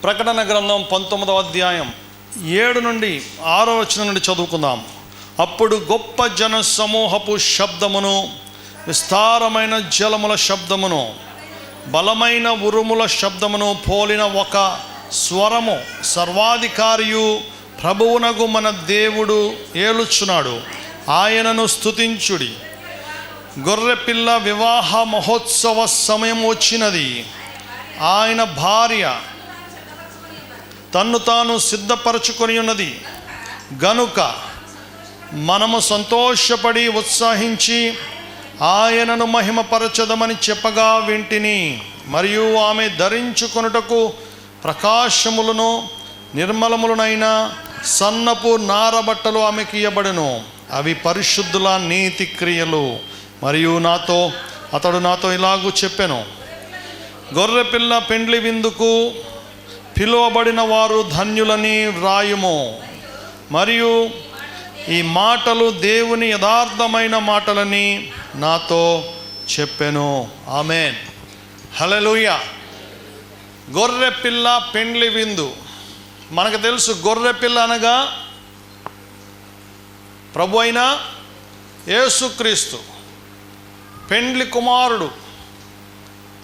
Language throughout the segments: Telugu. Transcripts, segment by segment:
ప్రకటన గ్రంథం 19వ అధ్యాయం 7 నుండి 6వ వచనం నుండి చదువుకుందాం. అప్పుడు గొప్ప జన సమూహపు శబ్దమును, విస్తారమైన జలముల శబ్దమును, బలమైన ఉరుముల శబ్దమును పోలిన ఒక స్వరము సర్వాధికారియు ప్రభువునగు మన దేవుడు ఏలుచున్నాడు. ఆయనను స్తుతించుడి. గొర్రెపిల్ల వివాహ మహోత్సవ సమయం వచ్చినది. ఆయన భార్య తన్ను తాను సిద్ధపరచుకొని ఉన్నది గనుక మనము సంతోషపడి ఉత్సాహించి ఆయనను మహిమపరచదమని చెప్పగా వింటిని. మరియు ఆమె ధరించుకొనుటకు ప్రకాశములను నిర్మలములనైన సన్నపు నారబట్టలు ఆమెకి ఇయ్యబడెను. అవి పరిశుద్ధుల నీతి క్రియలు. మరియు అతడు నాతో ఇలాగూ చెప్పెను, గొర్రెపిల్ల పెండ్లి విందుకు పిలువబడిన వారు ధన్యులని వ్రాయుము. మరియు ఈ మాటలు దేవుని యథార్థమైన మాటలని నాతో చెప్పెను. ఆమేన్, హల్లెలూయా. గొర్రెపిల్ల పెండ్లి విందు. మనకు తెలుసు, గొర్రెపిల్ల అనగా ప్రభు అయిన యేసుక్రీస్తు, పెండ్లి కుమారుడు,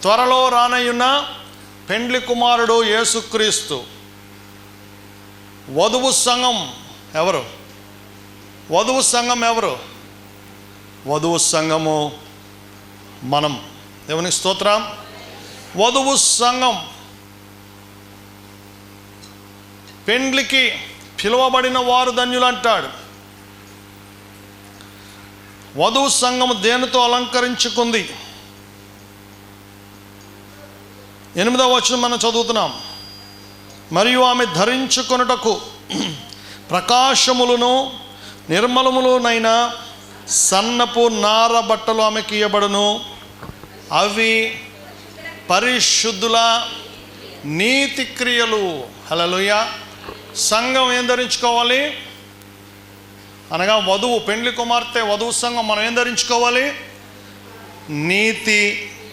త్వరలో రానయ్యున్న పెండ్లి కుమారుడు యేసుక్రీస్తు. వధువు సంఘం ఎవరు? వధువు సంఘం ఎవరు? వధువు సంఘము మనం. దేవునికి స్తోత్రం. వధువు సంఘం పెండ్లికి పిలువబడిన వారు ధన్యులు అంటాడు. వధువు సంఘము దేనితో అలంకరించుకుంది? 8వ వచనం మనం చదువుతున్నాం. మరియు ఆమె ధరించుకొనుటకు ప్రకాశములను నిర్మలములునైన సన్నపు నార బట్టలు ఆమెకి ఇయ్యబడును. అవి పరిశుద్ధుల నీతి క్రియలు. హల్లెలూయా. సంఘం ఏం ధరించుకోవాలి అనగా, వధువు, పెండ్లి కుమార్తె, వధువు సంఘం మనం ఏం ధరించుకోవాలి? నీతి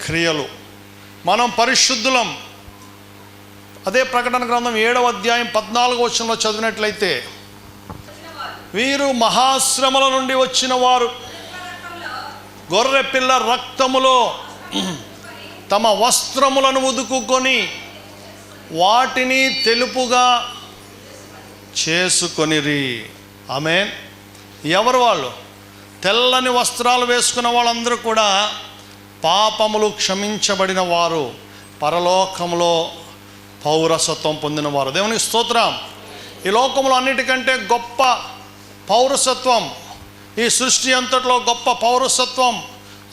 క్రియలు. మనం పరిశుద్ధులం. అదే ప్రకటన గ్రంథం 7వ అధ్యాయం 14వ వచనంలో చదివినట్లయితే, వీరు మహాశ్రమల నుండి వచ్చిన వారు, గొర్రెపిల్ల రక్తములో తమ వస్త్రములను ఉదుకుకొని వాటిని తెలుపుగా చేసుకొనిరి. ఆమేన్. ఎవరు వాళ్ళు? తెల్లని వస్త్రాలు వేసుకున్న వాళ్ళందరూ కూడా పాపములు క్షమించబడిన వారు, పరలోకంలో పౌరసత్వం పొందిన వారు. దేవునికి స్తోత్రం. ఈ లోకంలో అన్నిటికంటే గొప్ప పౌరసత్వం, ఈ సృష్టి అంతట్లో గొప్ప పౌరసత్వం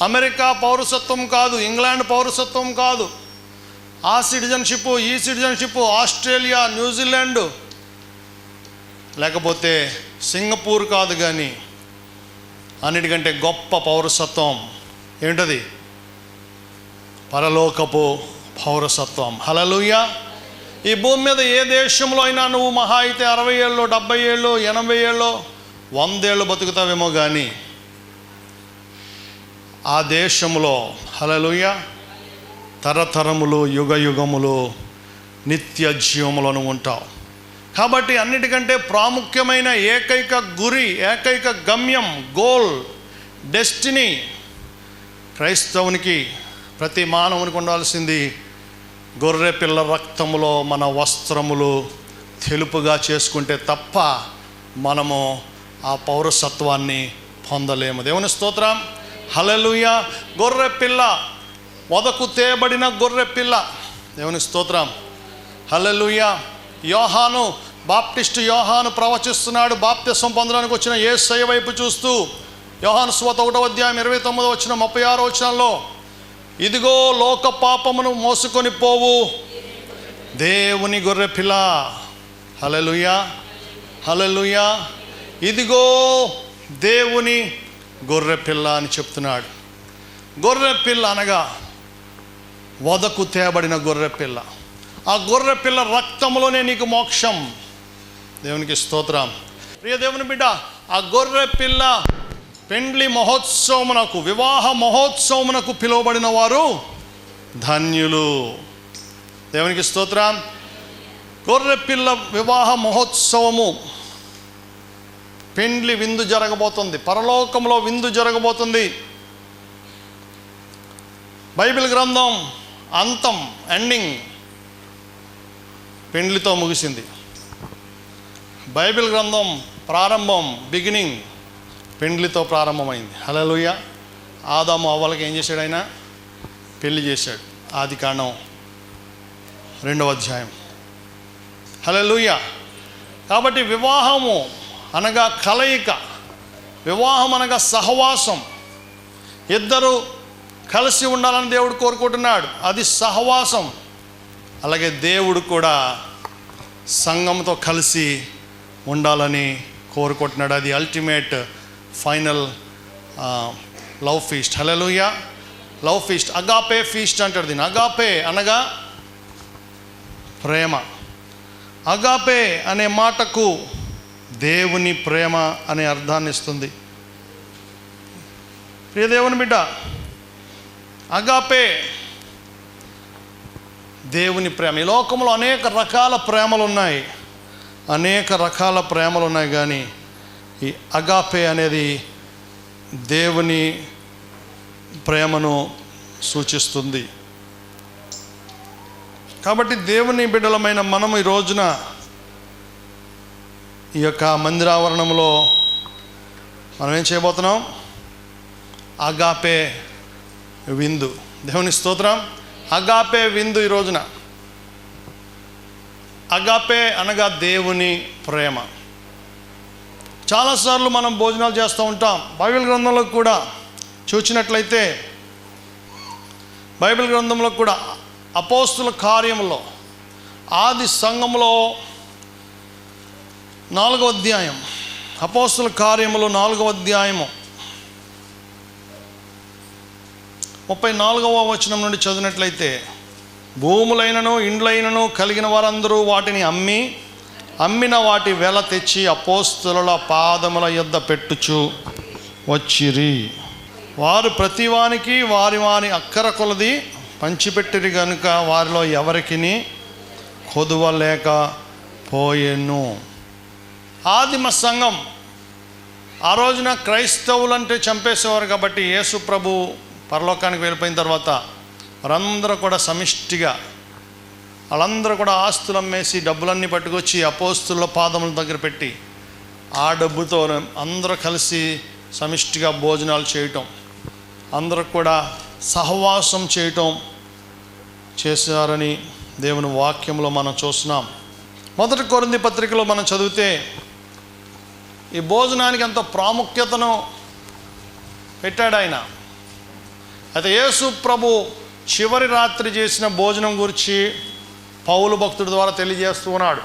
అమెరికా పౌరసత్వం కాదు, ఇంగ్లాండ్ పౌరసత్వం కాదు, ఆ సిటిజన్షిప్, ఈ సిటిజన్షిప్, ఆస్ట్రేలియా, న్యూజిలాండ్, లేకపోతే సింగపూర్ కాదు. కానీ అన్నిటికంటే గొప్ప పౌరసత్వం ఏంటది? పరలోకపు పౌరసత్వం. హల్లెలూయా. ఈ భూమి మీద ఏ దేశంలో అయినా నువ్వు మహా అయితే 60 ఏళ్ళు, 70 ఏళ్ళు, 80 ఏళ్ళు, 100 ఏళ్ళు బతుకుతావేమో, కానీ ఆ దేశంలో హల్లెలూయా తరతరములు, యుగ యుగములు, నిత్య జీవములను ఉంటావు. కాబట్టి అన్నిటికంటే ప్రాముఖ్యమైన ఏకైక గురి, ఏకైక గమ్యం, గోల్, డెస్టినీ క్రైస్తవునికి, ప్రతి మానవునికి ఉండాల్సింది గొర్రెపిల్ల రక్తములో మన వస్త్రములు తెలుపుగా చేసుకుంటే తప్ప మనము ఆ పౌరసత్వాన్ని పొందలేము. దేవుని స్తోత్రం. హల్లెలూయా. గొర్రెపిల్ల, వదకు తేబడిన గొర్రెపిల్ల. దేవుని స్తోత్రం. హల్లెలూయా. యోహాను, బాప్టిస్ట్ యోహాను ప్రవచిస్తున్నాడు. బాప్తిసం పొందడానికి వచ్చిన యేసయ్య వైపు చూస్తూ యోహాను సువార్త 1వ అధ్యాయం 29వ వచనం 36వ వచనంలో, ఇదిగో లోక పాపమును మోసుకొని పోవు దేవుని గొర్రెపిల్ల. హల్లెలూయా, హల్లెలూయా. ఇదిగో దేవుని గొర్రెపిల్ల అని చెప్తున్నాడు. గొర్రెపిల్ల అనగా వదకు తేబడిన గొర్రెపిల్ల. ఆ గొర్రెపిల్ల రక్తంలోనే నీకు మోక్షం. దేవునికి స్తోత్రం. ప్రియ దేవుని బిడ్డ, ఆ గొర్రెపిల్ల పెండ్లి మహోత్సవమునకు, వివాహ మహోత్సవమునకు పిలువబడిన వారు ధన్యులు. దేవునికి స్తోత్రం. గొర్రెపిల్ల వివాహ మహోత్సవము, పెండ్లి విందు జరగబోతుంది, పరలోకంలో విందు జరగబోతుంది. బైబిల్ గ్రంథం అంతం, ఎండింగ్ పెండ్లితో ముగిసింది. బైబిల్ గ్రంథం ప్రారంభం, బిగినింగ్ పెండ్లితో ప్రారంభమైంది. హల్లెలూయా. ఆదాము అవ్వలకి ఏం చేశాడు? ఆయన పెళ్లి చేశాడు. ఆదికాండం 2వ అధ్యాయం. హల్లెలూయా. కాబట్టి వివాహము అనగా కలయిక, వివాహం అనగా సహవాసం. ఇద్దరు కలిసి ఉండాలని దేవుడు కోరుకుంటున్నాడు, అది సహవాసం. అలాగే దేవుడు కూడా సంఘంతో కలిసి ఉండాలని కోరుకుంటున్నాడు. అది అల్టిమేట్ ఫైనల్ లవ్ ఫీస్ట్. హల్లెలూయా. లవ్ ఫీస్ట్, అగాపే ఫీస్ట్ అంటాడు దీన్ని. అగాపే అనగా ప్రేమ. అగాపే అనే మాటకు దేవుని ప్రేమ అనే అర్థాన్ని ఇస్తుంది. ప్రియ దేవుని బిడ్డ, అగాపే దేవుని ప్రేమ. ఈ లోకంలో అనేక రకాల ప్రేమలు ఉన్నాయి, అనేక రకాల ప్రేమలు ఉన్నాయి, కానీ ఈ అగాపే అనేది దేవుని ప్రేమను సూచిస్తుంది. కాబట్టి దేవుని బిడ్డలమైన మనం ఈ రోజున ఈ యొక్క మందిరావరణంలో మనం ఏం చేయబోతున్నాం? అగాపే విందు. దేవుని స్తోత్రం. అగాపే విందు ఈ రోజున. అగాపే అనగా దేవుని ప్రేమ. చాలాసార్లు మనం భోజనాలు చేస్తూ ఉంటాం. బైబిల్ గ్రంథంలో కూడా చూసినట్లయితే, బైబిల్ గ్రంథంలో కూడా అపోస్తుల కార్యములో ఆది సంఘంలో 4వ అధ్యాయం, అపోస్తుల కార్యములు 4వ అధ్యాయము 34వ వచనం నుండి చదివినట్లయితే, భూములైనను ఇండ్లైనను కలిగిన వారందరూ వాటిని అమ్మిన వాటి వెల తెచ్చి అపోస్తుల పాదముల యొద్ద పెట్టుచు వచ్చిరి. వారు ప్రతివానికి వారి వారి అక్కర కొలది పంచిపెట్టిరి గనుక వారిలో ఎవరికిని కొదువ లేకపోయెను. ఆదిమ సంఘం ఆ రోజున క్రైస్తవులంటే చంపేసేవారు. కాబట్టి యేసు ప్రభు పరలోకానికి వెళ్ళిపోయిన తర్వాత వారందరూ కూడా సమిష్టిగా, వాళ్ళందరూ కూడా ఆస్తులు అమ్మేసి డబ్బులన్నీ పట్టుకొచ్చి అపోస్తుల పాదముల దగ్గర పెట్టి ఆ డబ్బుతో అందరూ కలిసి సమిష్టిగా భోజనాలు చేయటం, అందరూ కూడా సహవాసం చేయటం చేశారని దేవుని వాక్యంలో మనం చూస్తున్నాం. 1 కొరింథీ పత్రికలో మనం చదివితే ఈ భోజనానికి ఎంతో ప్రాముఖ్యతను పెట్టాడు ఆయన. అయితే యేసు ప్రభు చివరి రాత్రి చేసిన భోజనం గురించి పౌలు భక్తుడి ద్వారా తెలియజేస్తూ ఉన్నాడు.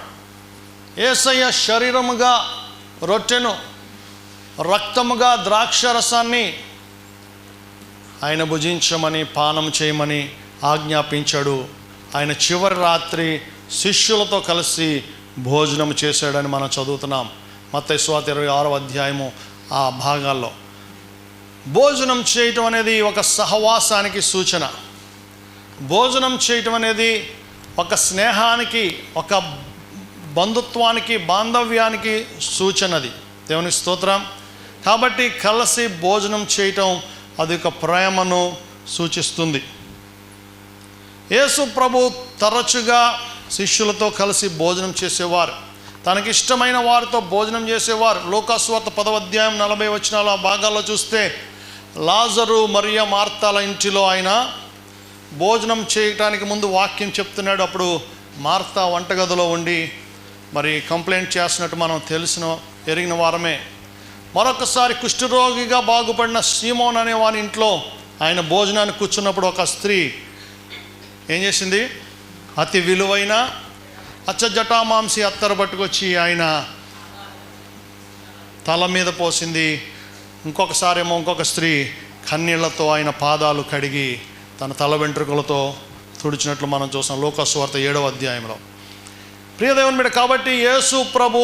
యేసయ్య శరీరముగా రొట్టెను, రక్తముగా ద్రాక్షరసాన్ని ఆయన భుజించమని, పానం చేయమని ఆజ్ఞాపించాడు. ఆయన చివరి రాత్రి శిష్యులతో కలిసి భోజనం చేశాడని మనం చదువుతున్నాం. మత్తయి సువార్త 26వ అధ్యాయము ఆ భాగాల్లో. భోజనం చేయటం అనేది ఒక సహవాసానికి సూచన. భోజనం చేయటం అనేది ఒక స్నేహానికి, ఒక బంధుత్వానికి, బాంధవ్యానికి సూచనది. దేవుని స్తోత్రం. కాబట్టి కలిసి భోజనం చేయటం అది ఒక ప్రేమను సూచిస్తుంది. యేసు ప్రభు తరచుగా శిష్యులతో కలిసి భోజనం చేసేవారు, తనకిష్టమైన వారితో భోజనం చేసేవారు. లూకా సువార్త 10వ అధ్యాయం 40 వచనాల భాగాల్లో చూస్తే, లాజరు మరియ మార్తాల ఇంటిలో ఆయన భోజనం చేయటానికి ముందు వాక్యం చెప్తున్నాడు. అప్పుడు మార్తా వంటగదిలో ఉండి మరి కంప్లైంట్ చేస్తున్నట్టు మనం ఎరిగిన వారమే. మరొకసారి కుష్ఠరోగిగా బాగుపడిన సీమోన్ అనే వారి ఇంట్లో ఆయన భోజనానికి కూర్చున్నప్పుడు ఒక స్త్రీ ఏం చేసింది? అతి విలువైన అచ్చజటామాంసి అత్తరు పట్టుకొచ్చి ఆయన తల మీద పోసింది. ఇంకొకసారి ఏమో ఇంకొక స్త్రీ కన్నీళ్లతో ఆయన పాదాలు కడిగి తన తల వెంట్రుకలతో తుడిచినట్లు మనం చూసాం లూకా సువార్త 7వ అధ్యాయంలో. ప్రియదేవుని బిడ్డ, కాబట్టి యేసు ప్రభు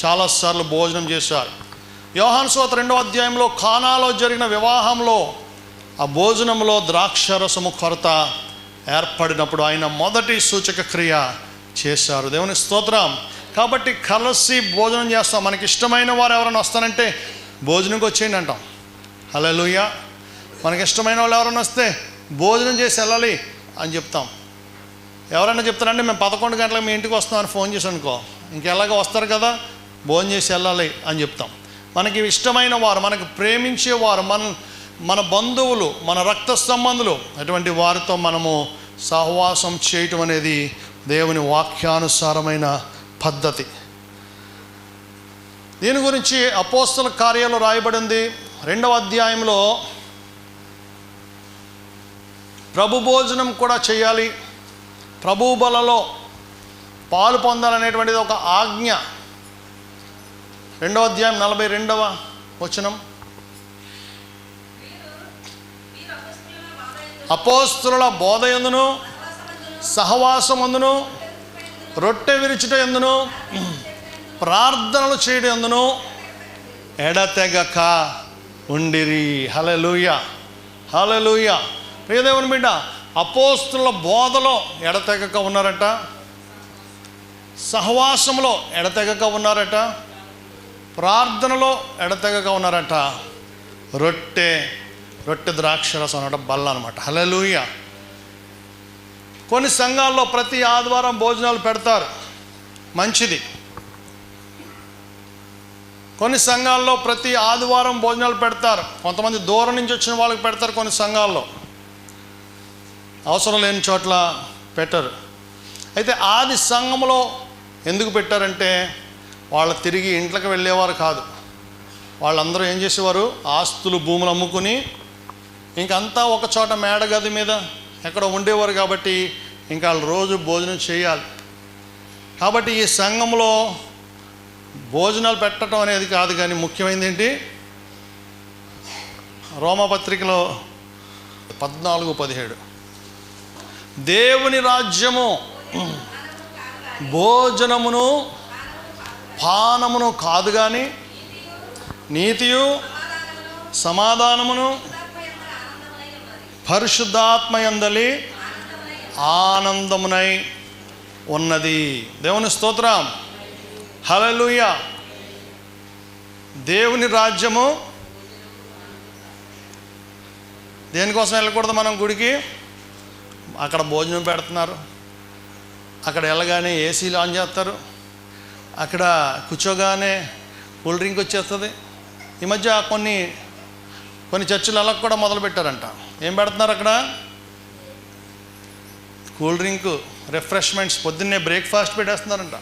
చాలాసార్లు భోజనం చేశారు. యోహాను సువార్త 2వ అధ్యాయంలో కానాలో జరిగిన వివాహంలో ఆ భోజనంలో ద్రాక్షరసము కొరత ఏర్పడినప్పుడు ఆయన మొదటి సూచక క్రియ చేశారు. దేవుని స్తోత్రం. కాబట్టి కలిసి భోజనం చేస్తాం. మనకి ఇష్టమైన వారు ఎవరైనా వస్తానంటే భోజనంకి వచ్చేయండి అంటాం. హల్లెలూయా. మనకి ఇష్టమైన వాళ్ళు ఎవరైనా వస్తే భోజనం చేసి వెళ్ళాలి అని చెప్తాం. ఎవరైనా చెప్తారంటే మేము 11 గంటలకు మీ ఇంటికి వస్తామని ఫోన్ చేసి అనుకో, ఇంకెలాగ వస్తారు కదా, భోజనం చేసి వెళ్ళాలి అని చెప్తాం. మనకి ఇష్టమైన వారు, మనకు ప్రేమించేవారు, మన బంధువులు, మన రక్త సంబంధులు, అటువంటి వారితో మనము సహవాసం చేయటం అనేది దేవుని వాక్యానుసారమైన పద్ధతి. దీని గురించి అపోస్తల కార్యాలు రాయబడింది 2వ అధ్యాయంలో. ప్రభు భోజనం కూడా చేయాలి, ప్రభు బలలో పాలు పొందాలనేటువంటిది ఒక ఆజ్ఞ. 2వ అధ్యాయం 42వ వచనం. అపోస్తలుల బోధ యందును సహవాసమందును రొట్టె విరుచుట యందును ప్రార్థనలు చేయడం యందును ఎడతెగక ఉండిరి. హల్లెలూయా, హల్లెలూయా. ప్రియదేవుని బిడ్డ, అపోస్తలుల బోధలో ఎడతెగక ఉన్నారట, సహవాసంలో ఎడతెగక ఉన్నారట, ప్రార్థనలో ఎడతెగక ఉన్నారట, రొట్టె ద్రాక్షరసం అనమాట, బల్ల అనమాట. హల్లెలూయా. కొన్ని సంఘాల్లో ప్రతి ఆదివారం భోజనాలు పెడతారు, మంచిది. కొన్ని సంఘాల్లో ప్రతి ఆదివారం భోజనాలు పెడతారు. కొంతమంది దూరం నుంచి వచ్చిన వాళ్ళకి పెడతారు, కొన్ని సంఘాల్లో అవసరం లేని చోట్ల పెట్టరు. అయితే ఆది సంఘంలో ఎందుకు పెట్టారంటే వాళ్ళు తిరిగి ఇంట్లోకి వెళ్ళేవారు కాదు. వాళ్ళందరూ ఏం చేసేవారు, ఆస్తులు భూములు అమ్ముకుని ఇంకంతా ఒక చోట మేడగది మీద ఎక్కడ ఉండేవారు. కాబట్టి ఇంకా వాళ్ళు రోజు భోజనం చేయాలి. కాబట్టి ఈ సంఘంలో భోజనాలు పెట్టడం అనేది కాదు, కానీ ముఖ్యమైనది ఏంటి, రోమపత్రికలో 14:17 దేవుని రాజ్యము భోజనమును పానమును కాదు కానీ నీతియు సమాధానమును పరిశుద్ధాత్మయందలి ఆనందమునై ఉన్నది. దేవుని స్తోత్రం. హల్లెలూయా. దేవుని రాజ్యము దేనికోసం వెళ్ళకూడదు మనం గుడికి? అక్కడ భోజనం పెడుతున్నారు, అక్కడ వెళ్ళగానే ఏసీలు ఆన్ చేస్తారు, అక్కడ కూర్చోగానే కూల్ డ్రింక్ వచ్చేస్తుంది. ఈ మధ్య కొన్ని చర్చిలు అలా కూడా మొదలుపెట్టారంట. ఏం పెడుతున్నారు అక్కడ? కూల్ డ్రింక్, రిఫ్రెష్మెంట్స్, పొద్దున్నే బ్రేక్ఫాస్ట్ పెట్టేస్తున్నారంట.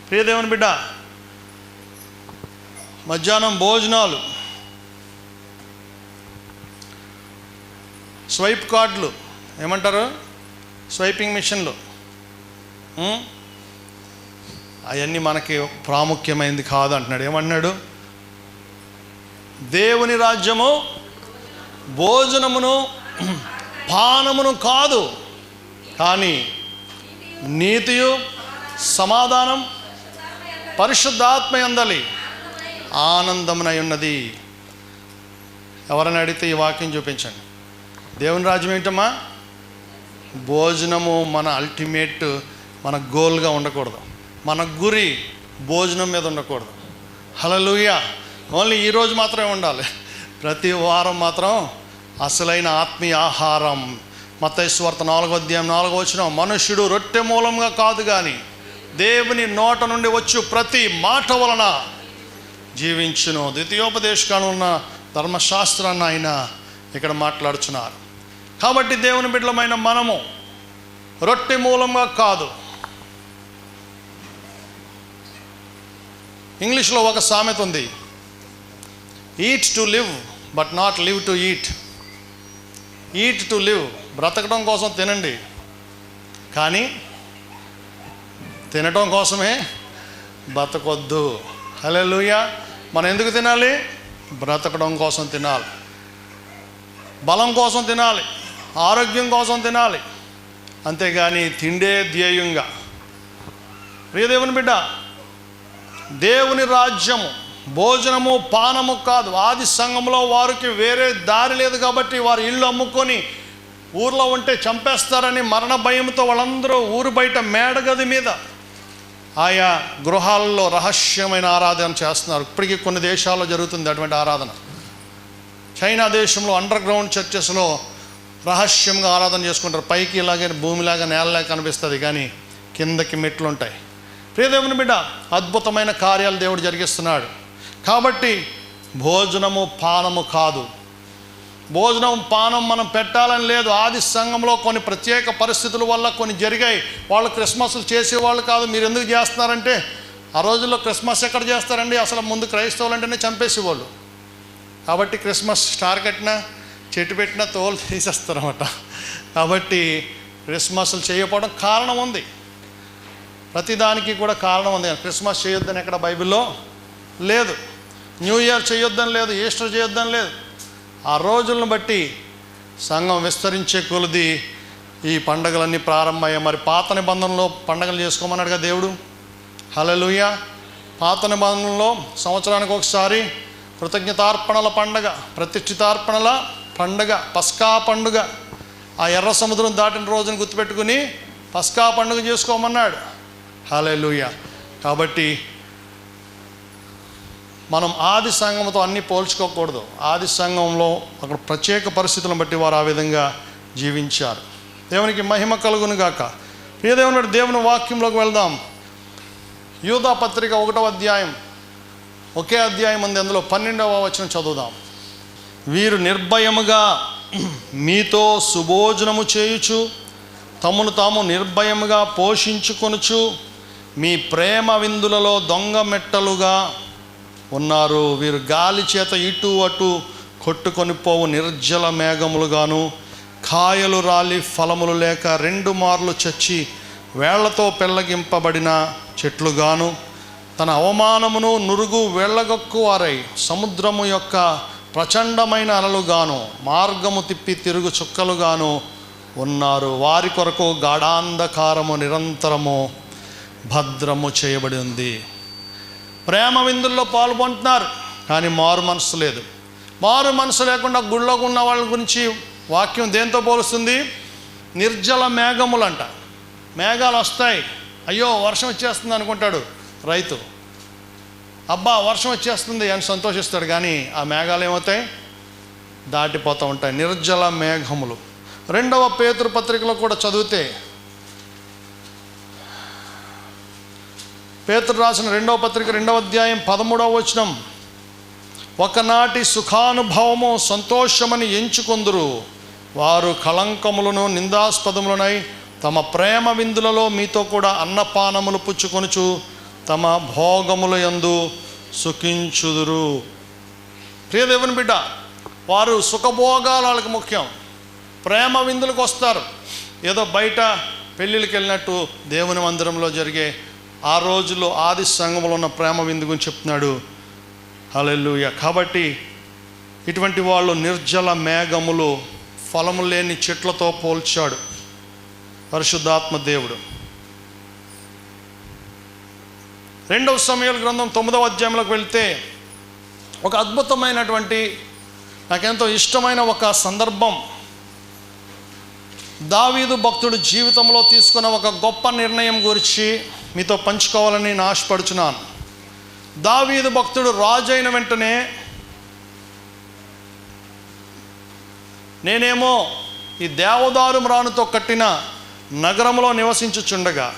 ప్రియదేవుని బిడ్డ, మధ్యాహ్నం భోజనాలు, స్వైప్ కార్డులు, ఏమంటారు, స్వైపింగ్ మిషన్లు, అవన్నీ మనకి ప్రాముఖ్యమైనది కాదు అంటున్నాడు. ఏమన్నాడు? దేవుని రాజ్యము భోజనమును పానమును కాదు, కానీ నీతియు సమాధానం పరిశుద్ధాత్మయందలి ఆనందమునై ఉన్నది. ఎవరైనా అడిగితే ఈ వాక్యం చూపించండి. దేవుని రాజ్యం ఏంటమ్మా? భోజనము మన అల్టిమేట్, మన గోల్గా ఉండకూడదు, మన గురి భోజనం మీద ఉండకూడదు. హల్లెలూయా. ఓన్లీ ఈరోజు మాత్రమే ఉండాలి, ప్రతి వారం మాత్రం అసలైన ఆత్మీయ ఆహారం. మత్తయి సువార్త 4వ అధ్యాయం 4వ వచనం, మనుష్యుడు రొట్టె మూలంగా కాదు కానీ దేవుని నోట నుండి వచ్చు ప్రతి మాట వలన జీవించును. ద్వితీయోపదేశకాండంలో ఉన్న ధర్మశాస్త్రాన్ని ఆయన ఇక్కడ మాట్లాడుచున్నారు. కాబట్టి దేవుని బిడ్డలమైన మనము రొట్టె మూలంగా కాదు. ఇంగ్లీష్లో ఒక సామెత ఉంది, eat to live but not live to eat. Eat to live, బ్రతకడం కోసం తినండి, కానీ తినటం కోసమే బ్రతకొద్దు. హల్లెలూయా. మనం ఎందుకు తినాలి? బ్రతకడం కోసం తినాలి, బలం కోసం తినాలి, ఆరోగ్యం కోసం తినాలి, అంతేగాని తిండే ధ్యేయంగా. ప్రియదేవుని బిడ్డ, దేవుని రాజ్యము భోజనము పానము కాదు. ఆది సంఘంలో వారికి వేరే దారి లేదు కాబట్టి వారు ఇల్లు అమ్ముకొని ఊర్లో ఉంటే చంపేస్తారని మరణ భయంతో వాళ్ళందరూ ఊరు బయట మేడగది మీద ఆయా గృహాల్లో రహస్యమైన ఆరాధన చేస్తున్నారు. ఇప్పటికీ కొన్ని దేశాల్లో జరుగుతుంది అటువంటి ఆరాధన. చైనా దేశంలో అండర్ గ్రౌండ్ చర్చెస్లో రహస్యంగా ఆరాధన చేసుకుంటారు. పైకి ఇలాగే భూమిలాగా నేలలాగా కనిపిస్తుంది, కానీ కిందకి మెట్లు ఉంటాయి. ప్రియదేవుని బిడ్డ, అద్భుతమైన కార్యాలు దేవుడు జరిగిస్తున్నాడు. కాబట్టి భోజనము పానము కాదు, భోజనం పానం మనం పెట్టాలని లేదు. ఆది సంఘంలో కొన్ని ప్రత్యేక పరిస్థితుల వల్ల కొన్ని జరిగాయి. వాళ్ళు క్రిస్మస్లు చేసేవాళ్ళు కాదు. మీరు ఎందుకు చేస్తున్నారంటే, ఆ రోజుల్లో క్రిస్మస్ ఎక్కడ చేస్తారండి, అసలు ముందు క్రైస్తవులు అంటేనే చంపేసేవాళ్ళు. కాబట్టి క్రిస్మస్ స్టార్ కట్టినా చెట్టు పెట్టినా తోలు తీసేస్తారన్నమాట. కాబట్టి క్రిస్మస్లు చేయకపోవడం కారణం ఉంది, ప్రతిదానికి కూడా కారణం ఉంది. క్రిస్మస్ చేయొద్దని ఎక్కడ బైబిల్లో లేదు, న్యూ ఇయర్ చేయొద్దని లేదు, ఈస్టర్ చేయొద్దని లేదు. ఆ రోజులను బట్టి సంఘం విస్తరించే కొలది ఈ పండగలన్నీ ప్రారంభమయ్యాయి. మరి పాత నిబంధనలో పండగలు చేసుకోమన్నాడుగా దేవుడు. హల్లెలూయా. పాత నిబంధనలో సంవత్సరానికి ఒకసారి కృతజ్ఞతార్పణల పండగ, ప్రతిష్ఠితార్పణల పండగ, పస్కా పండుగ. ఆ ఎర్ర సముద్రం దాటిన రోజును గుర్తుపెట్టుకుని పస్కా పండుగ చేసుకోమన్నాడు. హల్లెలూయా. కాబట్టి మనం ఆది సంఘంతో అన్నీ పోల్చుకోకూడదు. ఆది సంఘంలో అక్కడ ప్రత్యేక పరిస్థితులను బట్టి వారు ఆ విధంగా జీవించారు. దేవునికి మహిమ కలుగును గాక. ప్రియదేవుని దేవుని వాక్యంలోకి వెళ్దాం. యూదా పత్రిక 1వ అధ్యాయం, ఒకే అధ్యాయం ఉంది, అందులో 12వ వచనం చదువుదాం. వీరు నిర్భయముగా మీతో సుభోజనము చేయుచు తమను తాము నిర్భయముగా పోషించుకొనుచు మీ ప్రేమ విందులలో దొంగ మెట్టలుగా ఉన్నారు. వీరు గాలి చేత ఇటు అటు కొట్టుకొని పోవు నిర్జల మేఘములుగాను, కాయలు రాలి ఫలములు లేక 2 మార్లు చచ్చి వేళ్లతో పెళ్ళగింపబడిన చెట్లుగాను, తన అవమానమును నురుగు వెళ్ళగొక్కువారై సముద్రము యొక్క ప్రచండమైన అలలుగాను, మార్గము తిప్పి తిరుగు చుక్కలుగాను ఉన్నారు. వారి కొరకు గాఢాంధకారము నిరంతరము భద్రము చేయబడి ఉంది. ప్రేమ విందుల్లో పాల్గొంటున్నారు, కానీ మారు మనసు లేదు. మారు మనసు లేకుండా గుళ్ళకు ఉన్న వాళ్ళ గురించి వాక్యం దేంతో పోలుస్తుంది? నిర్జల మేఘములంట. మేఘాలు వస్తాయి, అయ్యో వర్షం వచ్చేస్తుంది అనుకుంటాడు రైతు. అబ్బా వర్షం వచ్చేస్తుంది అని సంతోషిస్తాడు, కానీ ఆ మేఘాలు ఏమవుతాయి? దాటిపోతూ ఉంటాయి. నిర్జల మేఘములు. 2వ పేతురు పత్రికలో కూడా చదివితే, పేతురు రాసిన 2వ పత్రిక 2వ అధ్యాయం 13వ వచనం, ఒకనాటి సుఖానుభవము సంతోషమని ఎంచుకొందురు, వారు కళంకములను నిందాస్పదములనై తమ ప్రేమ విందులలో మీతో కూడా అన్నపానములు పుచ్చుకొనుచు తమ భోగముల యందు సుఖించుదురు. ప్రియదేవుని బిడ్డ, వారు సుఖభోగాలు వాళ్ళకి ముఖ్యం. ప్రేమ విందులకు వస్తారు. ఏదో బయట పెళ్ళిళ్ళకి వెళ్ళినట్టు దేవుని మందిరంలో జరిగే ఆ రోజుల్లో ఆది సంఘంలో ఉన్న ప్రేమ విందు గురించి చెప్తున్నాడు. హల్లెలూయా. కాబట్టి ఇటువంటి వాళ్ళు నిర్జల మేఘములు, ఫలము లేని చెట్లతో పోల్చాడు పరిశుద్ధాత్మ దేవుడు. 2వ సమూయేలు గ్రంథం 9వ అధ్యాయంలోకి వెళ్తే ఒక అద్భుతమైనటువంటి, నాకెంతో ఇష్టమైన ఒక సందర్భం, దావీదు భక్తుడు జీవితంలో తీసుకున్న ఒక గొప్ప నిర్ణయం గురించి మీతో పంచుకోవాలని నేను ఆశపడుచున్నాను. దావీదు భక్తుడు రాజు అయిన వెంటనే, నేనేమో ఈ దేవదారు మ్రానుతో కట్టిన నగరంలో నివసించుచుండగా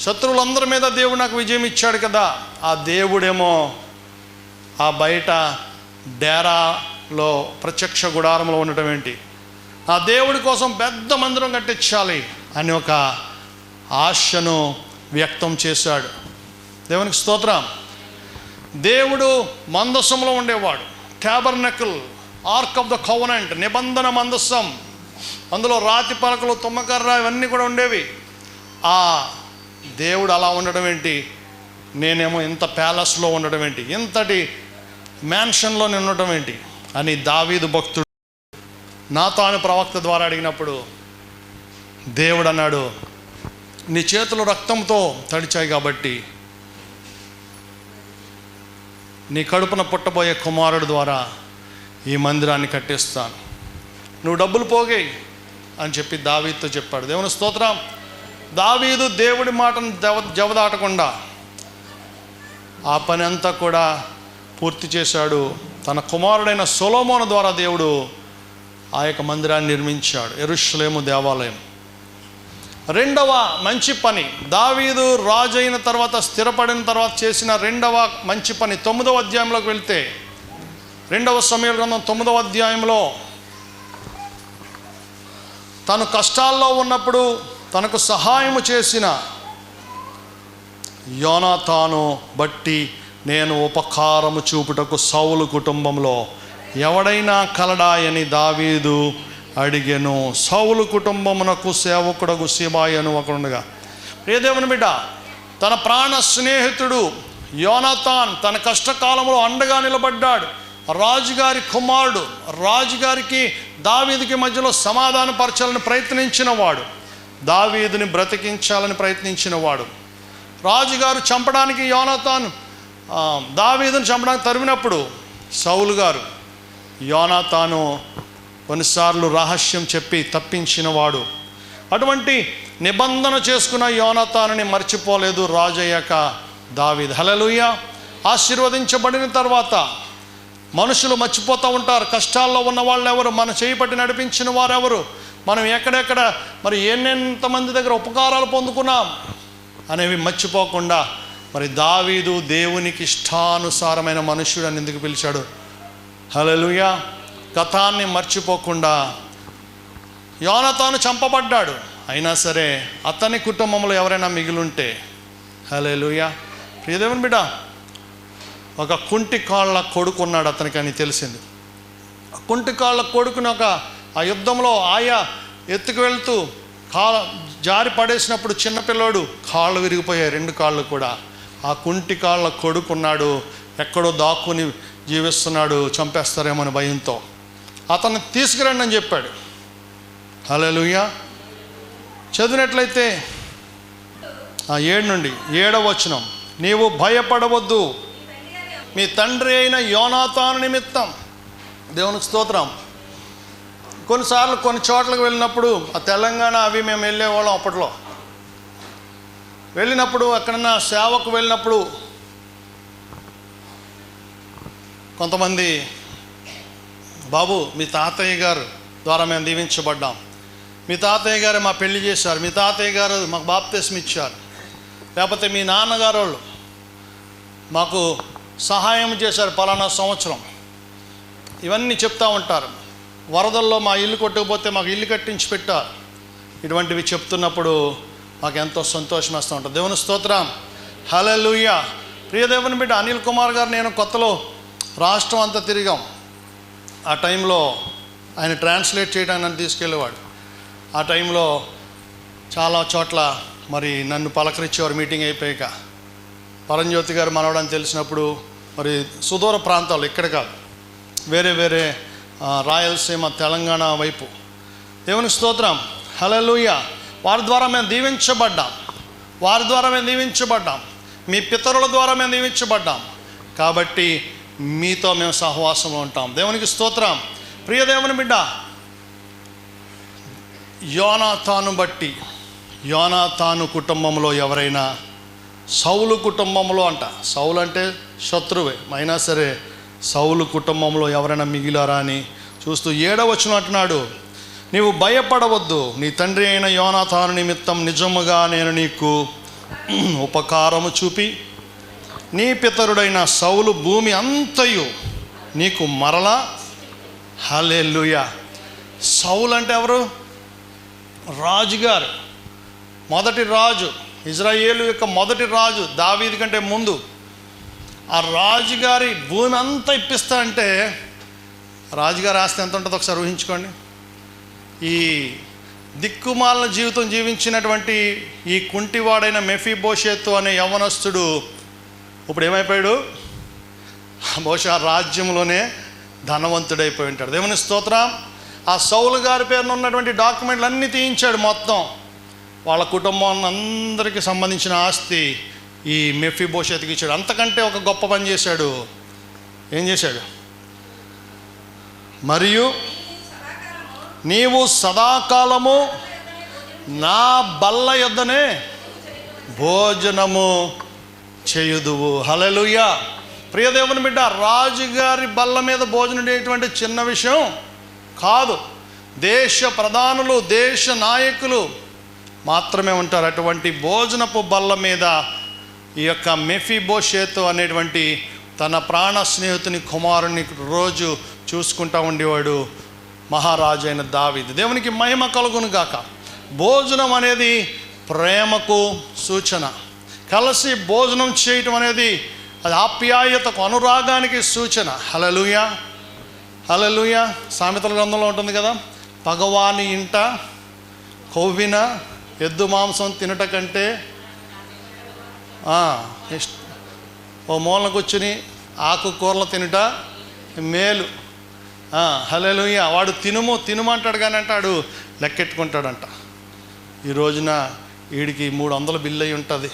శత్రువులందరి మీద దేవుడు నాకు విజయం ఇచ్చాడు కదా, ఆ దేవుడేమో ఆ బయట డేరాలో ప్రత్యక్ష గుడారంలో ఉండటం ఏంటి, ఆ దేవుడి కోసం పెద్ద మందిరం కట్టించాలి అని ఒక ఆశను వ్యక్తం చేశాడు. దేవునికి స్తోత్రం. దేవుడు మందసంలో ఉండేవాడు. ట్యాబర్నకల్, ఆర్క్ ఆఫ్ ద కవనెంట్, నిబంధన మందసం. అందులో రాతి పలకలు, తుమ్మకర్ర ఇవన్నీ కూడా ఉండేవి. ఆ దేవుడు అలా ఉండడం ఏంటి, నేనేమో ఇంత ప్యాలెస్లో ఉండడం ఏంటి, ఇంతటి మ్యాన్షన్లో నేను ఉండటం ఏంటి అని దావీదు భక్తుడు నాతాను ప్రవక్త ద్వారా అడిగినప్పుడు దేవుడు అన్నాడు, నీ చేతులు రక్తంతో తడిచాయి కాబట్టి నీ కడుపున పుట్టబోయే కుమారుడు ద్వారా ఈ మందిరాన్ని కట్టిస్తాను, నువ్వు డబ్బులు పోగేయి అని చెప్పి దావీదుతో చెప్పాడు. దేవుని స్తోత్రం. దావీదు దేవుడి మాటను జవదాటకుండా ఆ పని అంతా కూడా పూర్తి చేశాడు. తన కుమారుడైన సొలొమోను ద్వారా దేవుడు ఆ యొక్క మందిరాన్ని నిర్మించాడు, యెరూషలేము దేవాలయం. రెండవ మంచి పని, దావీదు రాజు అయిన తర్వాత, స్థిరపడిన తర్వాత చేసిన రెండవ మంచి పని 9వ అధ్యాయంలోకి వెళ్తే, 2వ సమూయేలు గ్రంథం 9వ అధ్యాయంలో తను కష్టాల్లో ఉన్నప్పుడు తనకు సహాయము చేసిన యోనాతాను బట్టి నేను ఉపకారము చూపుటకు సౌలు కుటుంబంలో ఎవడైనా కలడాయని దావీదు అడిగెను. సౌలు కుటుంబమునకు సేవకుడకు సిబాయి అను ఒకడుగా. ఏ దేవుని బిడ్డ, తన ప్రాణ స్నేహితుడు యోనాతాన్ తన కష్టకాలంలో అండగా నిలబడ్డాడు. రాజుగారి కుమారుడు, రాజుగారికి దావీదుకి మధ్యలో సమాధానపరచాలని ప్రయత్నించిన వాడు, దావీదుని బ్రతికించాలని ప్రయత్నించిన వాడు. రాజుగారు చంపడానికి యోనాతాన్ దావీదుని చంపడానికి తరిమినప్పుడు సౌలు గారు యోనాతాను కొన్నిసార్లు రహస్యం చెప్పి తప్పించిన వాడు. అటువంటి నిబంధన చేసుకున్న యోనాతానుని మర్చిపోలేదు రాజు అయ్యాక దావీదు. హల్లెలూయా. ఆశీర్వదించబడిన తర్వాత మనుషులు మర్చిపోతూ ఉంటారు. కష్టాల్లో ఉన్న వాళ్ళు ఎవరు, మన చేయి పట్టి నడిపించిన వారు ఎవరు, మనం ఎక్కడెక్కడ మరి ఎంతమంది దగ్గర ఉపకారాలు పొందుకున్నాం అనేవి మర్చిపోకుండా, మరి దావీదు దేవునికి ఇష్టానుసారమైన మనుష్యుడు అని ఎందుకు పిలిచాడు? హల్లెలూయా. గతాన్ని మర్చిపోకుండా యోనాతాను చంపబడ్డాడు, అయినా సరే అతని కుటుంబంలో ఎవరైనా మిగిలుంటే, హల్లెలూయా. ప్రియదేవుని బిడ్డ, ఒక కుంటి కాళ్ళ కొడుకున్నాడు అతనికి అని తెలిసింది. ఆ కుంటి కాళ్ళ కొడుకుని ఆ యుద్ధంలో ఆయా ఎత్తుకు వెళ్తూ జారి పడేసినప్పుడు చిన్నపిల్లోడు కాళ్ళు విరిగిపోయాయి, 2 కాళ్ళు కూడా. ఆ కుంటి కాళ్ళ కొడుకున్నాడు, ఎక్కడో దాక్కుని జీవిస్తున్నాడు, చంపేస్తారేమో అని భయంతో. అతన్ని తీసుకురండి అని చెప్పాడు. హల్లెలూయా. చదివినట్లయితే 7 నుండి 7వ వచనం, నీవు భయపడవద్దు మీ తండ్రి అయిన యోనాతాను నిమిత్తం. దేవునికి స్తోత్రం. కొన్నిసార్లు కొన్ని చోట్లకు వెళ్ళినప్పుడు, ఆ తెలంగాణ అవి మేము వెళ్ళేవాళ్ళం అప్పట్లో. వెళ్ళినప్పుడు ఎక్కడన్నా సేవకు వెళ్ళినప్పుడు కొంతమంది, బాబు మీ తాతయ్య గారు ద్వారా మేము దీవించబడ్డాం, మీ తాతయ్య గారు మా పెళ్లి చేశారు, మీ తాతయ్య గారు మాకు బాప్తిస్మం ఇచ్చారు, లేకపోతే మీ నాన్నగారు వాళ్ళు మాకు సహాయం చేశారు పలానా సంవత్సరం, ఇవన్నీ చెప్తూ ఉంటారు. వరదల్లో మా ఇల్లు కొట్టుకుపోతే మాకు ఇల్లు కట్టించి పెట్టారు. ఇటువంటివి చెప్తున్నప్పుడు మాకు ఎంతో సంతోషం వేస్తూ ఉంటుంది. దేవుని స్తోత్రం. హల్లెలూయా. ప్రియదేవుని బిడ్డ, అనిల్ కుమార్ గారు నేను కొత్తలో రాష్ట్రం అంతా తిరిగాం. ఆ టైంలో ఆయన ట్రాన్స్లేట్ చేయడానికి నన్ను తీసుకెళ్ళేవాడు. ఆ టైంలో చాలా చోట్ల మరి నన్ను పలకరించేవారు. మీటింగ్ అయిపోయాక పరంజ్యోతి గారు మనవడని తెలిసినప్పుడు మరి సుదూర ప్రాంతాలు, ఇక్కడ కాదు, వేరే రాయలసీమ తెలంగాణ వైపు. దేవుని స్తోత్రం. హల్లెలూయా. వారి ద్వారా మేము దీవించబడ్డాం, మీ పితరుల ద్వారా మేము దీవించబడ్డాం. కాబట్టి మీతో మేము సహవాసంలో ఉంటాం. దేవునికి స్తోత్రం. ప్రియ దేవుని బిడ్డ, యోనాతాను బట్టి, యోనాతాను కుటుంబంలో ఎవరైనా, సౌలు కుటుంబంలో అంట, సౌలు అంటే శత్రువే, అయినా సరే సౌలు కుటుంబంలో ఎవరైనా మిగిలారా అని చూస్తూ 7వ వచనం అంటున్నాడు, నీవు భయపడవద్దు, నీ తండ్రి అయిన యోనాతాను నిమిత్తం నిజముగా నేను నీకు ఉపకారము చూపి నీ పితరుడైన సౌలు భూమి అంతయు నీకు మరలా. హల్లెలూయా. సౌలు అంటే ఎవరు? రాజుగారు, మొదటి రాజు, ఇజ్రాయేలు యొక్క మొదటి రాజు, దావీదు కంటే ముందు. ఆ రాజుగారి భూమి అంతా ఇప్పిస్తానంటే రాజుగారి ఆస్తి ఎంత ఉంటుందో ఒకసారి ఊహించుకోండి. ఈ దిక్కుమాలిన జీవితం జీవించినటువంటి ఈ కుంటివాడైన మెఫీబోషెతు అనే యవ్వనస్తుడు ఇప్పుడు ఏమైపోయాడు? బహుశా రాజ్యంలోనే ధనవంతుడైపోయి ఉంటాడు. దేవుని స్తోత్రం. ఆ సౌలు గారి పేరున ఉన్నటువంటి డాక్యుమెంట్లు అన్నీ తీయించాడు. మొత్తం వాళ్ళ కుటుంబం అందరికీ సంబంధించిన ఆస్తి ఈ మెఫీబోషెతుకి ఇచ్చాడు. అంతకంటే ఒక గొప్ప పని చేశాడు. ఏం చేశాడు? మరియు నీవు సదాకాలము నా బల్ల యొద్దనే భోజనము చేయుదువు. హల్లెలూయా. ప్రియదేవుని బిడ్డ, రాజుగారి బల్ల మీద భోజనం చేయటువంటి చిన్న విషయం కాదు. దేశ ప్రధానులు, దేశ నాయకులు మాత్రమే ఉంటారు. అటువంటి భోజనపు బల్ల మీద ఈ యొక్క మెఫీబోషేతు అనేటువంటి తన ప్రాణ స్నేహితుని కుమారుని రోజు చూసుకుంటూ ఉండేవాడు మహారాజు అయిన దావీదు. దేవునికి మహిమ కలుగును గాక. భోజనం అనేది ప్రేమకు సూచన. కలిసి భోజనం చేయటం అనేది అది ఆప్యాయతకు, అనురాగానికి సూచన. హల్లెలూయా, హల్లెలూయా. సామెతల గ్రంథంలో ఉంటుంది కదా, పగవాని ఇంట కొవ్విన ఎద్దు మాంసం తినట కంటే ఓ మూలన కూర్చుని ఆకుకూరలు తినుట మేలు. హల్లెలూయా. వాడు తినుము అంటాడు కానీ అంటాడు లెక్కెట్టుకుంటాడంట. ఈ రోజున వీడికి 300 బిల్లు అయి ఉంటుంది,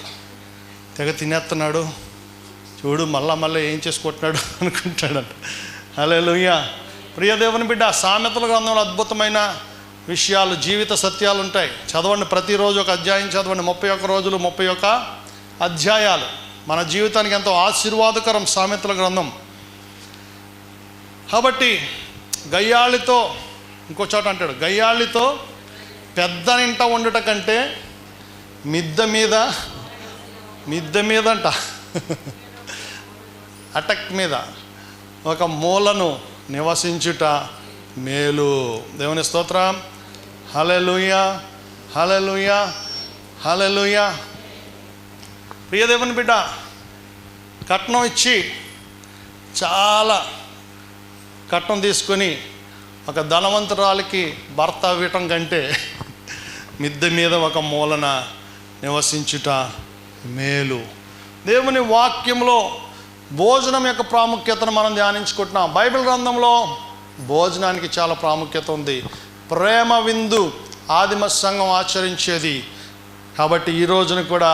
తెగ తినేస్తున్నాడు, చూడు మళ్ళా ఏం చేసుకుంటున్నాడు అనుకుంటాడంట. హల్లెలూయా. ప్రియదేవుని బిడ్డ, సామెతల గ్రంథంలో అద్భుతమైన విషయాలు, జీవిత సత్యాలు ఉంటాయి. చదవండి, ప్రతిరోజు ఒక అధ్యాయం చదవండి. 31 రోజులు 31 అధ్యాయాలు. మన జీవితానికి ఎంతో ఆశీర్వాదకరం సామెతల గ్రంథం. కాబట్టి గయ్యాళితో, ఇంకో చోట అంటాడు, గయ్యాళితో పెద్దనింట ఉండుట కంటే మిద్దె మీద అంట అటక్ మీద ఒక మూలను నివసించుట మేలు. దేవుని స్తోత్రం. హల్లెలూయా, హల్లెలూయా, హల్లెలూయా. ప్రియదేవుని బిడ్డ, కట్నం ఇచ్చి చాలా కట్నం తీసుకొని ఒక ధనవంతురాలికి భర్త ఇవ్వటం కంటే మిద్దె మీద ఒక మూలన నివసించుట మేలు. దేవుని వాక్యంలో భోజనం యొక్క ప్రాముఖ్యతను మనం ధ్యానించుకుంటున్నాం. బైబిల్ గ్రంథంలో భోజనానికి చాలా ప్రాముఖ్యత ఉంది. ప్రేమ విందు ఆదిమ సంఘం ఆచరించేది. కాబట్టి ఈ రోజున కూడా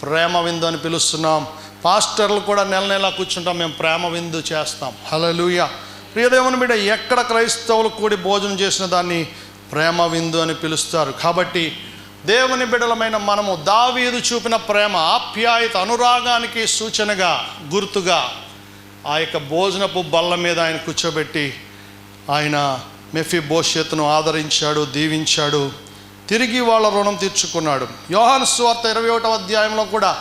ప్రేమ విందు అని పిలుస్తున్నాం. పాస్టర్లు కూడా నెల కూర్చుంటాం, మేము ప్రేమ విందు చేస్తాం. హల్లెలూయా. ప్రియదేవుని బిడ్డ, ఎక్కడ క్రైస్తవులు కూడి భోజనం చేసిన దాన్ని ప్రేమ విందు అని పిలుస్తారు. కాబట్టి దేవుని బిడ్డలమైన మనము దావీదు చూపిన ప్రేమ, ఆప్యాయత, అనురాగానికి సూచనగా, గుర్తుగా ఆ యొక్క భోజనపు బల్ల మీద ఆయన కూర్చోబెట్టి ఆయన మెఫీబోషెతును ఆదరించాడు, దీవించాడు, తిరిగి వాళ్ళ రుణం తీర్చుకున్నాడు. యోహాను సువార్త 21వ అధ్యాయంలో కూడా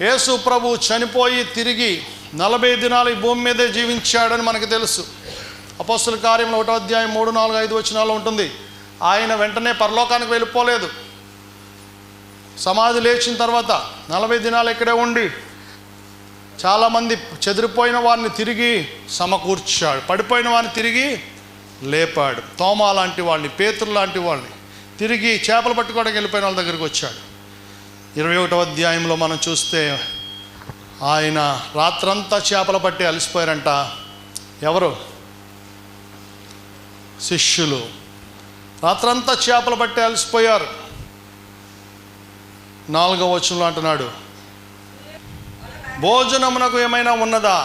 యేసు ప్రభు చనిపోయి తిరిగి 40 దినాలు ఈ భూమి మీదే జీవించాడని మనకు తెలుసు. అపోస్తలుల కార్యంలో 1వ అధ్యాయం 3, 4, 5 వచనాల్లో ఉంటుంది. ఆయన వెంటనే పరలోకానికి వెళ్ళిపోలేదు. సమాధి లేచిన తర్వాత 40 దినాలు ఇక్కడే ఉండి చాలామంది చెదిరిపోయిన వారిని తిరిగి సమకూర్చాడు, పడిపోయిన వారిని తిరిగి లేపాడు. తోమా లాంటి వాళ్ళని, పేతురు లాంటి వాళ్ళని తిరిగి చేపలు పట్టుకోవడానికి వెళ్ళిపోయిన వాళ్ళ దగ్గరికి వచ్చాడు. 21వ అధ్యాయంలో మనం చూస్తే ఆయన రాత్రంతా చేపలు పట్టి అలసిపోయారంట. ఎవరు? శిష్యులు రాత్రంతా చేపలు పట్టి అలసిపోయారు. 4వ వచనంలో అంటున్నాడు, భోజనమునకు ఏమైనా ఉన్నదా,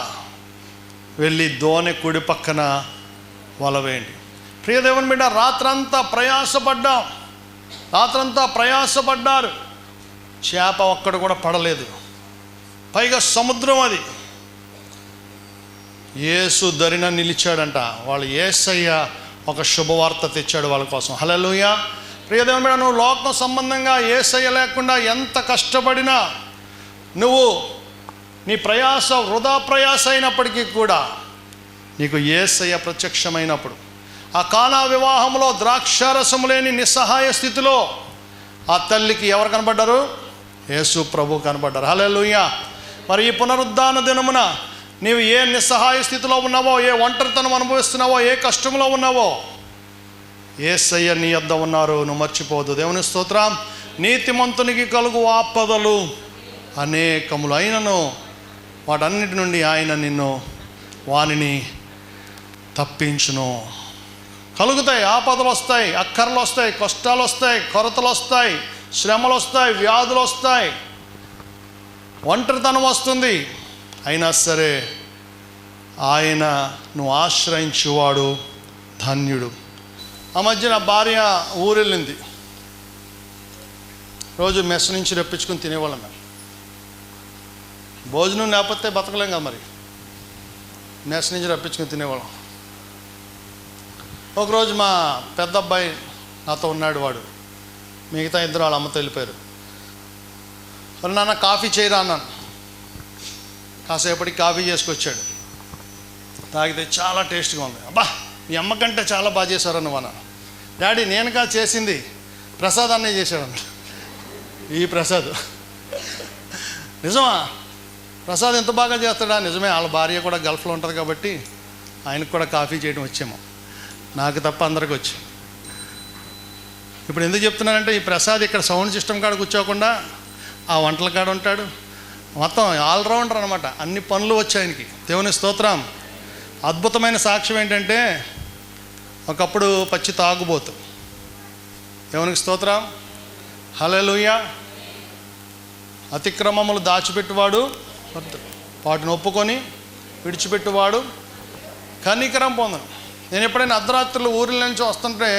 వెళ్ళి దోణి కుడి పక్కన వలవేయండి. ప్రియదేవుని బిడ్డ, రాత్రంతా ప్రయాసపడ్డారు, చేప ఒక్కడు కూడా పడలేదు. పైగా సముద్రం అది. యేసు దరిన నిలిచాడంట. వాళ్ళు యేసయ్య ఒక శుభవార్త తెచ్చాడు వాళ్ళ కోసం. హల్లెలూయా. ప్రియదేవుని బిడ్డ, నువ్వు లోకం సంబంధంగా యేసయ్య లేకుండా ఎంత కష్టపడినా, నువ్వు నీ ప్రయాస వృధా ప్రయాస అయినప్పటికీ కూడా నీకు యేసయ్య ప్రత్యక్షమైనప్పుడు, ఆ కానా వివాహంలో ద్రాక్షారసము లేని నిస్సహాయ స్థితిలో ఆ తల్లికి ఎవరు కనబడ్డారు? యేసు ప్రభు కనబడ్డారు. హల్లెలూయా. మరి ఈ పునరుద్ధాన దినమున నీవు ఏ నిస్సహాయ స్థితిలో ఉన్నావో, ఏ ఒంటరితనం అనుభవిస్తున్నావో, ఏ కష్టంలో ఉన్నావో, యేసయ్య నీ యొద్ద ఉన్నారు, నువ్వు మర్చిపోవద్దు. దేవుని స్తోత్రం. నీతిమంతునికి కలుగు ఆపదలు అనేకములు అయినను వాటన్నిటి నుండి ఆయన నిన్ను వానిని తప్పించును. కలుగుతాయి, ఆపదలు వస్తాయి, అక్కర్లు వస్తాయి, కష్టాలు వస్తాయి, కొరతలు వస్తాయి, శ్రమలు వస్తాయి, వ్యాధులు వస్తాయి, ఒంటరితనం వస్తుంది. అయినా సరే ఆయన నువ్వు ఆశ్రయించువాడు ధన్యుడు. ఆ మధ్య నా భార్య ఊరెళ్ళింది. రోజు మెస్ నుంచి రప్పించుకుని తినేవాళ్ళం మేము. భోజనం లేకపోతే బతకలేం కదా, మరి మెస్ నుంచి రప్పించుకుని తినేవాళ్ళం. ఒకరోజు మా పెద్ద అబ్బాయి నాతో ఉన్నాడు, వాడు మిగతా ఇద్దరు వాళ్ళ అమ్మతో వెళ్ళిపోయారు. మరి నాన్న కాఫీ చేయరా అన్నాను. కాసేపటికి కాఫీ చేసుకొచ్చాడు. తాగితే చాలా టేస్ట్గా ఉంది. అబ్బా మీ అమ్మ కంటే చాలా బాగా చేశారు నువ్వు అన్నాను. డాడీ నేను కాదు చేసింది, ప్రసాద్ అన్నయ్య చేశాడు అన్న. ఈ ప్రసాద్ నిజమా? ప్రసాద్ ఎంత బాగా చేస్తాడా? నిజమే, వాళ్ళ భార్య కూడా గల్ఫ్లో ఉంటుంది కాబట్టి ఆయనకు కూడా కాఫీ చేయడం వచ్చేమో, నాకు తప్ప అందరికి వచ్చి. ఇప్పుడు ఎందుకు చెప్తున్నానంటే, ఈ ప్రసాద్ ఇక్కడ సౌండ్ సిస్టమ్ కాడ కూర్చోకుండా ఆ వంటల కాడ ఉంటాడు. మొత్తం ఆల్రౌండర్ అనమాట, అన్ని పనులు వచ్చాయి ఆయనకి. దేవుని స్తోత్రం. అద్భుతమైన సాక్ష్యం ఏంటంటే, ఒకప్పుడు పచ్చి తాగుబోతు. దేవునికి స్తోత్రం. హల్లెలూయా. అతిక్రమములు దాచిపెట్టువాడు, వాటిని ఒప్పుకొని విడిచిపెట్టువాడు కనికరం పొందను. నేను ఎప్పుడైనా అర్ధరాత్రులు ఊరిలో నుంచి వస్తుంటే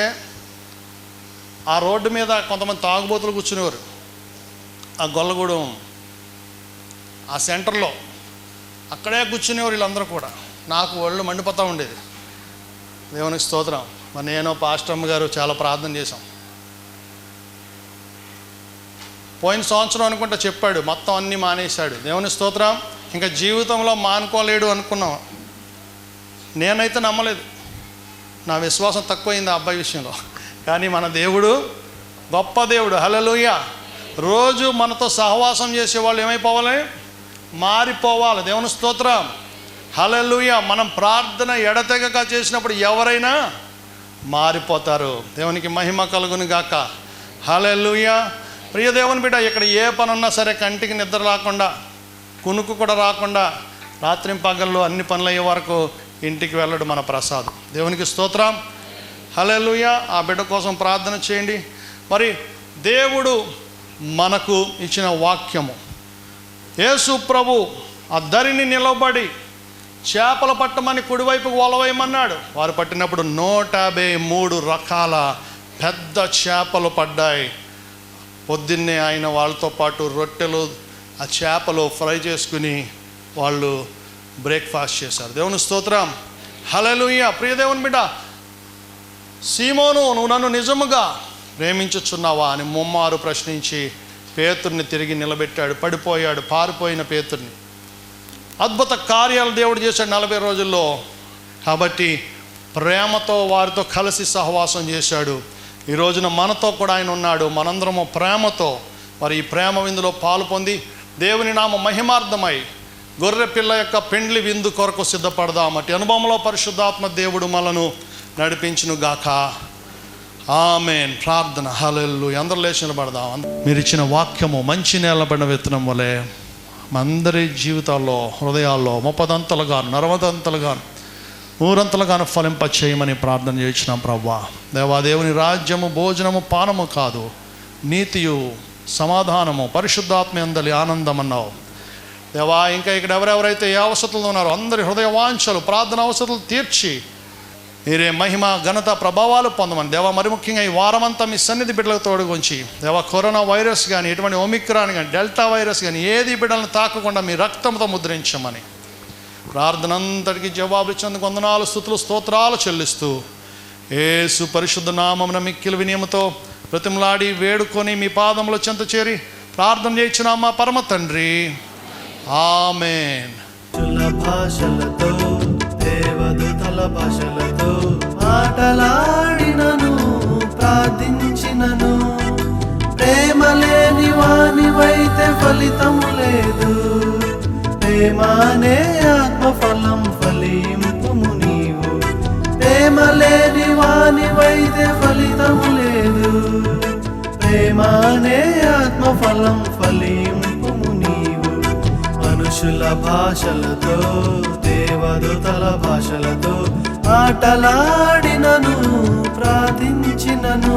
ఆ రోడ్డు మీద కొంతమంది తాగుబోతులు కూర్చునేవారు. ఆ గొల్లగూడెం ఆ సెంటర్లో అక్కడే కూర్చునేవారు వీళ్ళందరూ కూడా. నాకు ఒళ్ళు మండిపోతూ ఉండేది. దేవునికి స్తోత్రం. మరి నేను పాస్టర్ అమ్మ గారు చాలా ప్రార్థన చేశాం. పోయిన సంవత్సరం అనుకుంటా చెప్పాడు, మొత్తం అన్నీ మానేశాడు. దేవుని స్తోత్రం. ఇంకా జీవితంలో మానుకోలేడు అనుకున్నాం. నేనైతే నమ్మలేదు, నా విశ్వాసం తక్కువైంది ఆ అబ్బాయి విషయంలో. కానీ మన దేవుడు గొప్ప దేవుడు. హల్లెలూయా. రోజు మనతో సహవాసం చేసేవాళ్ళు ఏమైపోవాలి? మారిపోవాలి. దేవుని స్తోత్రం. హల్లెలూయా. మనం ప్రార్థన ఎడతెగక చేసినప్పుడు ఎవరైనా మారిపోతారు. దేవునికి మహిమ కలుగును గాక. హల్లెలూయా. ప్రియ దేవుని బిడ్డ, ఇక్కడ ఏ పని ఉన్నా సరే కంటికి నిద్ర రాకుండా, కునుకు కూడా రాకుండా, రాత్రి పగళ్ళు అన్ని పనులు అయ్యే వరకు ఇంటికి వెళ్ళడు మన ప్రసాద్. దేవునికి స్తోత్రం. హల్లెలూయా. ఆ బిడ్డ కోసం ప్రార్థన చేయండి. మరి దేవుడు మనకు ఇచ్చిన వాక్యము, యేసు ప్రభు ఆ ధరిని నిలబడి చేపలు పట్టమని కుడివైపుకు వలవేయమన్నాడు. వారు పట్టినప్పుడు 153 రకాల పెద్ద చేపలు పడ్డాయి. పొద్దున్నే ఆయన వాళ్ళతో పాటు రొట్టెలు ఆ చేపలు ఫ్రై చేసుకుని వాళ్ళు బ్రేక్ఫాస్ట్ చేశారు. దేవుని స్తోత్రం. హల్లెలూయా. ప్రియ దేవుని బిడ్డ, సీమోను నువ్వు నన్ను నిజముగా ప్రేమించుచున్నావా అని ముమ్మారు ప్రశ్నించి పేతుర్ని తిరిగి నిలబెట్టాడు. పడిపోయాడు పారిపోయిన పేతుర్ని. అద్భుత కార్యాలు దేవుడు చేశాడు 40 రోజుల్లో. కాబట్టి ప్రేమతో వారితో కలిసి సహవాసం చేశాడు. ఈ రోజున మనతో కూడా ఆయన ఉన్నాడు. మనందరము ప్రేమతో మరి ఈ ప్రేమ విందులో పాలు పొంది దేవుని నామ మహిమార్థమై గొర్రె పిల్ల యొక్క పెండ్లి విందు కొరకు సిద్ధపడదాం. అటు అనుభవంలో పరిశుద్ధాత్మ దేవుడు మనను నడిపించును గాక. ఆమేన్. ప్రార్థన. హల్లెలూయా. అందరూ లేచి నిలబడదాం. మీరు ఇచ్చిన వాక్యము మంచి నేలబడిన విత్తనం వలె మా అందరి జీవితాల్లో, హృదయాల్లో 30 40 100 ఫలింప చేయమని ప్రార్థన చేయించినాం ప్రభువా. దేవా, దేవుని రాజ్యము భోజనము పానము కాదు, నీతియు సమాధానము పరిశుద్ధాత్మ యందలి ఆనందం అన్నావు. దేవా, ఇంకా ఇక్కడ ఎవరెవరైతే ఏ అవసరాలు ఉన్నారో అందరి హృదయ వాంఛలు, ప్రార్థన అవసరాలు తీర్చి మీరే మహిమ ఘనత ప్రభావాలు పొందమని దేవా. మరి ముఖ్యంగా ఈ వారమంతా మీ సన్నిధి బిడ్డలకు తోడుగుంచి దేవా, కరోనా వైరస్ కానీ, ఎటువంటి ఒమిక్రాన్ కానీ, డెల్టా వైరస్ కానీ ఏది బిడ్డలను తాకకుండా మీ రక్తంతో ముద్రించమని ప్రార్థన అంతటికి జవాబు ఇచ్చేందుకు వందనాలు, స్తుతులు, స్తోత్రాలు చెల్లిస్తూ యేసు పరిశుద్ధ నామమున మిక్కిలి వినయముతో ప్రతిమలాడి వేడుకొని మీ పాదముల చెంత చేరి ప్రార్థన చేయించిన మా పరమ తండ్రి. ఆమేన్. భాషలతో దేవదూతల భాషలతో మాటలాడినను ప్రార్థించినను ప్రేమ లేని వానివైతే ఫలితము లేదు. ప్రేమనే ఆత్మఫలం ఫలింపుము నీవు. ప్రేమ లేని వానివైతే ఫలితము లేదు. ప్రేమనే ఆత్మఫలం ఫలింపుము నీవు. మనుషుల భాషలతో దేవదూతల భాషలతో ఆటలాడినను ప్రార్థించినను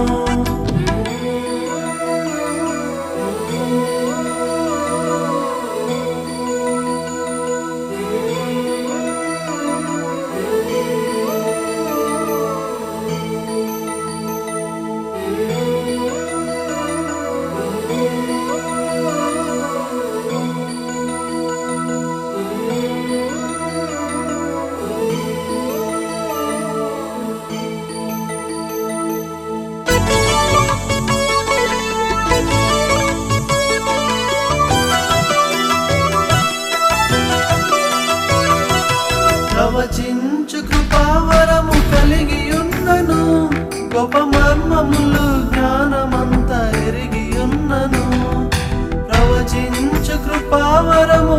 వరము